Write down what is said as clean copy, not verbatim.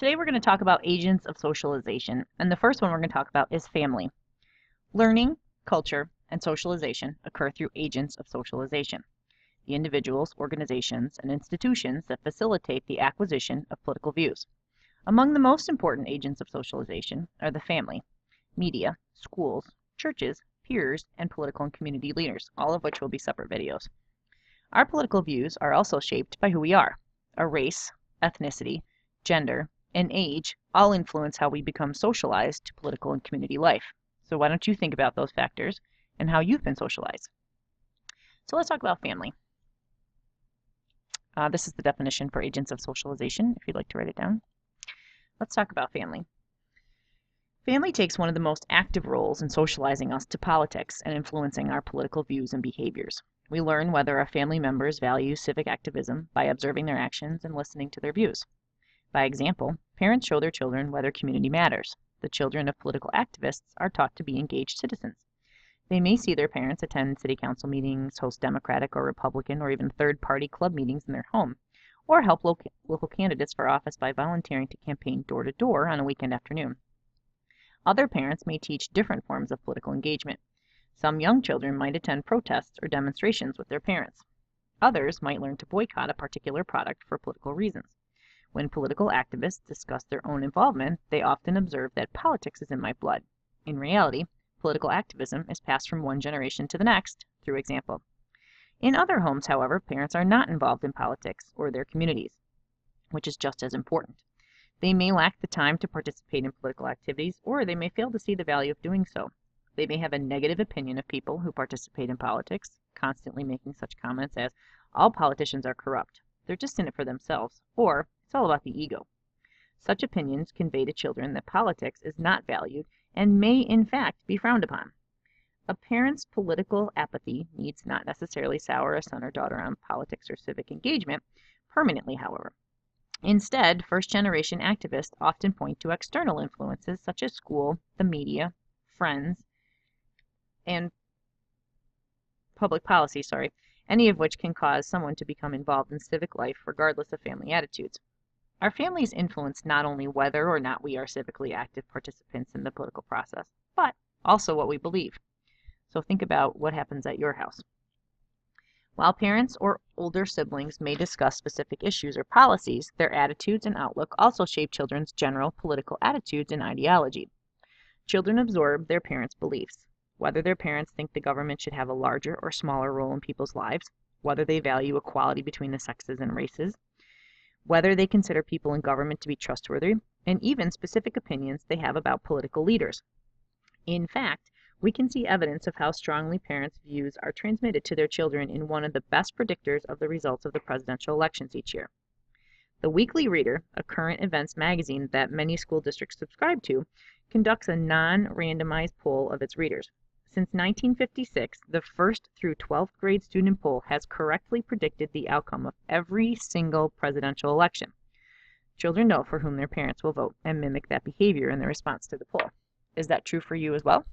Today we're going to talk about agents of socialization, and the first one we're going to talk about is family. Learning, culture, and socialization occur through agents of socialization, the individuals, organizations, and institutions that facilitate the acquisition of political views. Among the most important agents of socialization are the family, media, schools, churches, peers, and political and community leaders, all of which will be separate videos. Our political views are also shaped by who we are. Our race, ethnicity, gender, and age all influence how we become socialized to political and community life. So why don't you think about those factors and how you've been socialized? So let's talk about family. This is the definition for agents of socialization, if you'd like to write it down. Let's talk about family. Family takes one of the most active roles in socializing us to politics and influencing our political views and behaviors. We learn whether our family members value civic activism by observing their actions and listening to their views. By example, parents show their children whether community matters. The children of political activists are taught to be engaged citizens. They may see their parents attend city council meetings, host Democratic or Republican or even third-party club meetings in their home, or help local candidates for office by volunteering to campaign door-to-door on a weekend afternoon. Other parents may teach different forms of political engagement. Some young children might attend protests or demonstrations with their parents. Others might learn to boycott a particular product for political reasons. When political activists discuss their own involvement, they often observe that politics is in my blood. In reality, political activism is passed from one generation to the next through example. In other homes, however, parents are not involved in politics or their communities, which is just as important. They may lack the time to participate in political activities, or they may fail to see the value of doing so. They may have a negative opinion of people who participate in politics, constantly making such comments as, all politicians are corrupt, they're just in it for themselves, or it's all about the ego. Such opinions convey to children that politics is not valued and may in fact be frowned upon. A parent's political apathy needs not necessarily sour a son or daughter on politics or civic engagement permanently, however. Instead, first-generation activists often point to external influences such as school, the media, friends, and public policy, any of which can cause someone to become involved in civic life regardless of family attitudes. Our families influence not only whether or not we are civically active participants in the political process, but also what we believe. So think about what happens at your house. While parents or older siblings may discuss specific issues or policies, their attitudes and outlook also shape children's general political attitudes and ideology. Children absorb their parents' beliefs, whether their parents think the government should have a larger or smaller role in people's lives, whether they value equality between the sexes and races, whether they consider people in government to be trustworthy, and even specific opinions they have about political leaders. In fact, we can see evidence of how strongly parents' views are transmitted to their children in one of the best predictors of the results of the presidential elections each year. The Weekly Reader, a current events magazine that many school districts subscribe to, conducts a non-randomized poll of its readers. Since 1956, the 1st through 12th grade student poll has correctly predicted the outcome of every single presidential election. Children know for whom their parents will vote and mimic that behavior in their response to the poll. Is that true for you as well?